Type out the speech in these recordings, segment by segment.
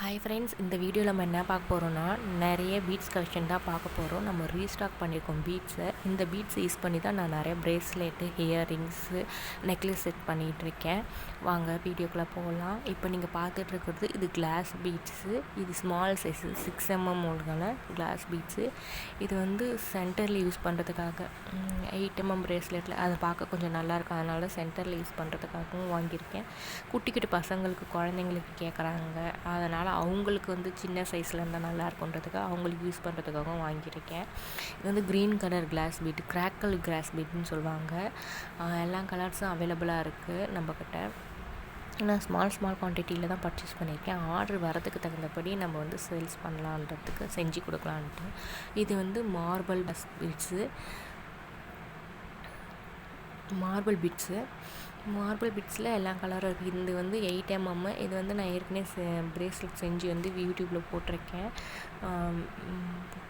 Hi friends, இந்த வீடியோவில் நம்ம என்ன பார்க்க போகிறோம்னா நிறைய பீட்ஸ் கலெக்ஷன் தான் பார்க்க போகிறோம். நம்ம ரீஸ்டாக் பண்ணியிருக்கோம் பீட்ஸை. இந்த பீட்ஸ் யூஸ் பண்ணி தான் நான் நிறைய பிரேஸ்லெட்டு, இயரிங்ஸு, நெக்லஸ் செட் பண்ணிகிட்ருக்கேன். வாங்க வீடியோக்குள்ளே போகலாம். இப்போ நீங்கள் பார்த்துட்ருக்கிறது இது கிளாஸ் பீட்ஸு. இது ஸ்மால் சைஸு 6mm உள்ளான கிளாஸ் பீட்ஸு. இது வந்து சென்டரில் யூஸ் பண்ணுறதுக்காக 8mm பிரேஸ்லெட்டில் அதை பார்க்க கொஞ்சம் நல்லாயிருக்கும். அதனால சென்டரில் யூஸ் பண்ணுறதுக்காகவும் வாங்கியிருக்கேன். குட்டி பசங்களுக்கு, குழந்தைங்களுக்கு கேட்குறாங்க. அதனால் அவங்களுக்கு வந்து சின்ன சைஸில் இருந்தால் நல்லா இருக்குன்றதுக்காக அவங்களுக்கு யூஸ் பண்ணுறதுக்காகவும் வாங்கியிருக்கேன். இது வந்து green colour glass bead, crackle glass பீட்னு சொல்லுவாங்க. எல்லா கலர்ஸும் அவைலபிளாக இருக்குது நம்மக்கிட்ட. நான் ஸ்மால் குவான்டிட்டியில் தான் பர்ச்சேஸ் பண்ணியிருக்கேன். ஆர்டர் வரதுக்கு தகுந்தபடி நம்ம வந்து சேல்ஸ் பண்ணலான்றதுக்கு, செஞ்சு கொடுக்கலான்ட்டு. இது வந்து மார்பிள் பீட்ஸில் எல்லா கலரும் இருக்குது. இது வந்து 8mm. இது வந்து நான் ஏற்கனவே பிரேஸ்லெட் செஞ்சு வந்து யூடியூப்பில் போட்டிருக்கேன்.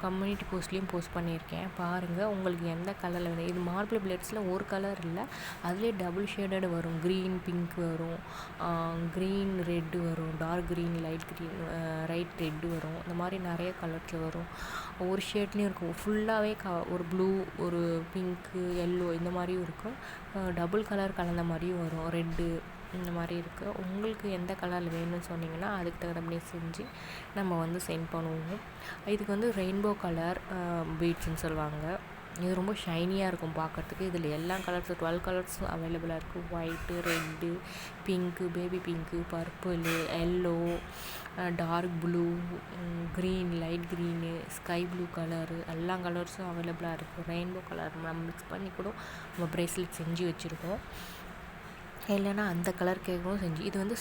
கம்யூனிட்டி போஸ்ட்லேயும் போஸ்ட் பண்ணியிருக்கேன். பாருங்கள், உங்களுக்கு எந்த கலரில் வேணும். இது மார்பிள் பிளேட்ஸில் ஒரு கலர் இல்லை, அதுலேயே டபுள் ஷேடட் வரும். க்ரீன் பிங்க் வரும், க்ரீன் ரெட்டு வரும், dark green, light green, light red வரும். இந்த மாதிரி நிறைய கலர்ஸில் வரும். ஒரு ஷேட்லேயும் இருக்கும். ஃபுல்லாகவே ஒரு ப்ளூ, ஒரு பிங்க்கு, எல்லோ இந்த மாதிரியும் இருக்கும். டபுள் கலர் கலந்த மாதிரியும் வரும், ரெட்டு இந்த மாதிரி இருக்குது. உங்களுக்கு எந்த கலரில் வேணும்னு சொன்னிங்கன்னா அதுக்கு தகுந்தபடி செஞ்சு நம்ம வந்து சென்ட் பண்ணுவோம். இதுக்கு வந்து ரெயின்போ கலர் பீட்ஸ்ன்னு சொல்லுவாங்க. இது ரொம்ப ஷைனியாக இருக்கும் பார்க்குறதுக்கு. இதில் எல்லா கலர்ஸும் 12 கலர்ஸும் அவைலபிளாக இருக்குது. White, red, pink, baby pink, purple, yellow, dark blue, green, light green, sky blue colour, எல்லா கலர்ஸும் அவைலபிளாக இருக்குது. ரெயின்போ கலர் நம்ம மிக்ஸ் பண்ணி கூட நம்ம பிரேஸ்லெட் செஞ்சு வச்சுருக்கோம். இல்லைன்னா அந்த கலர் கேக்கும் செஞ்சு. இது வந்து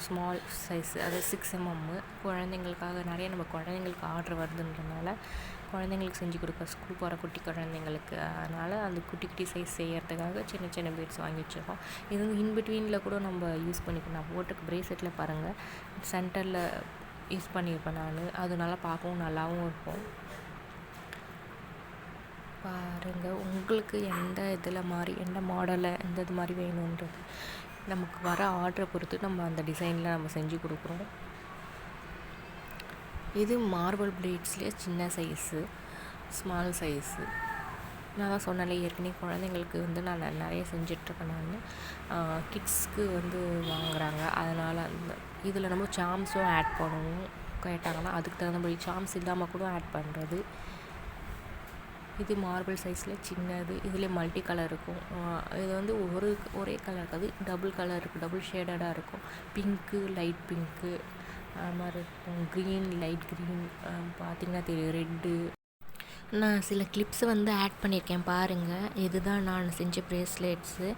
ஸ்மால் சைஸு, அது 6mm. குழந்தைங்களுக்காக நிறைய நம்ம குழந்தைங்களுக்கு ஆர்டர் வருதுன்றனால குழந்தைங்களுக்கு செஞ்சு கொடுக்க, ஸ்கூல் போகிற குட்டி குழந்தைங்களுக்கு. அதனால் அந்த குட்டி சைஸ் செய்யறதுக்காக சின்ன பீட்ஸ் வாங்கி வச்சுருக்கோம். இது வந்து இன்பிட்வீனில் கூட நம்ம யூஸ் பண்ணிக்கலாம். நான் போட்டுக்கு பிரேஸ்லெட்டில் பாருங்கள், சென்டரில் யூஸ் பண்ணியிருப்பேன் நான். அது நல்லா பார்க்கவும் நல்லாவும் இருக்கும். பாருங்கள், உங்களுக்கு எந்த இதில் மாதிரி, எந்த மாடலில், எந்த இது மாதிரி வேணுன்றது நமக்கு வர ஆர்டரை பொறுத்து நம்ம அந்த டிசைனில் நம்ம செஞ்சு கொடுக்குறோம். இது மார்பிள் பிளேட்ஸ்லேயே சின்ன சைஸு, ஸ்மால் சைஸு. நான் தான் சொன்னாலே ஏற்கனவே குழந்தைங்களுக்கு வந்து நான் நிறைய செஞ்சிட்ருக்கேன். நான் கிட்ஸ்க்கு வந்து வாங்குகிறாங்க. அதனால் அந்த இதில் நம்ம சாம்ஸும் ஆட் பண்ணணும். கேட்டாங்கன்னா அதுக்கு தகுந்தபடி சாம்ஸ் இல்லாமல் கூட ஆட் பண்ணுறது. இது மார்பிள் சைஸில் சின்னது. இதில் மல்டி கலர் இருக்கும். இது வந்து ஒரே கலர் இருக்காது, டபுள் கலர் இருக்குது, டபுள் ஷேடடாக இருக்கும். பிங்க்கு, லைட் பிங்க்கு அது மாதிரி இருக்கும். க்ரீன், லைட் க்ரீன், பார்த்திங்கன்னா தெரியும், ரெட்டு. நான் சில கிளிப்ஸை வந்து ஆட் பண்ணியிருக்கேன் பாருங்கள். இதுதான் நான் செஞ்ச பிரேஸ்லெட்ஸு.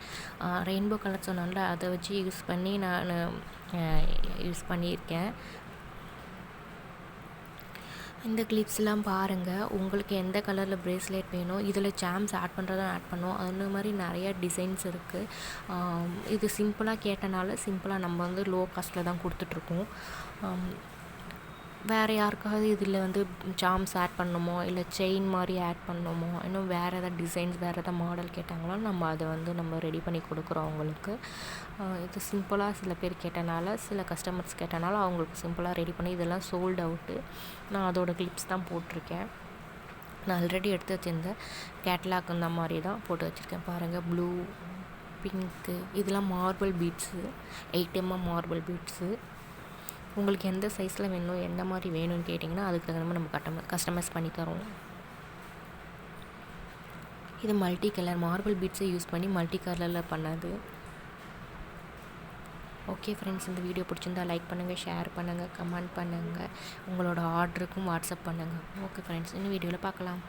ரெயின்போ கலர் சொன்னால அதை வச்சு யூஸ் பண்ணி நான் யூஸ் பண்ணியிருக்கேன். இந்த கிளிப்ஸ்லாம் பாருங்கள், உங்களுக்கு எந்த கலரில் பிரேஸ்லெட் வேணும். இதில் சாம்ஸ் ஆட் பண்ணுறதும் ஆட் பண்ணுவோம். அந்த மாதிரி நிறைய டிசைன்ஸ் இருக்குது. இது சிம்பிளாக கேட்டனால சிம்பிளாக நம்ம வந்து லோ காஸ்ட்டில் தான் கொடுத்துட்ருக்கோம். வேறு யாருக்காவது இதில் வந்து சாம்ஸ் ஆட் பண்ணணுமோ, இல்லை செயின் மாதிரி ஆட் பண்ணணுமோ, இன்னும் வேறு எதாவது டிசைன்ஸ், வேறு எதாவது மாடல் கேட்டாங்களோ நம்ம அதை வந்து நம்ம ரெடி பண்ணி கொடுக்குறோம் அவங்களுக்கு. இது சிம்பிளாக சில பேர் கேட்டனால, சில கஸ்டமர்ஸ் கேட்டனால அவங்களுக்கு சிம்பிளாக ரெடி பண்ணி, இதெல்லாம் சோல்ட் அவுட்டு. நான் அதோடய கிளிப்ஸ் தான் போட்டிருக்கேன். நான் ஆல்ரெடி எடுத்து வச்சுருந்தேன் கேட்லாக், அந்த மாதிரி தான் போட்டு வச்சுருக்கேன். பாருங்கள், ப்ளூ, பிங்க்கு, இதெல்லாம் marble beads, 8mm marble beads. உங்களுக்கு எந்த சைஸில் வேணும், எந்த மாதிரி வேணும்னு கேட்டிங்கன்னா அதுக்கு தகுந்த மாதிரி நம்ம கஸ்டமைஸ் பண்ணி தரோம். இது மல்டி கலர் மார்பிள் பீட்ஸை யூஸ் பண்ணி மல்டி கலரில் பண்ணது. ஓகே ஃப்ரெண்ட்ஸ், இந்த வீடியோ பிடிச்சிருந்தா லைக் பண்ணுங்கள், ஷேர் பண்ணுங்கள், கமெண்ட் பண்ணுங்கள். உங்களோட ஆர்டருக்கும் வாட்ஸ்அப் பண்ணுங்கள். ஓகே ஃப்ரெண்ட்ஸ், இன்னும் வீடியோவில் பார்க்கலாம்.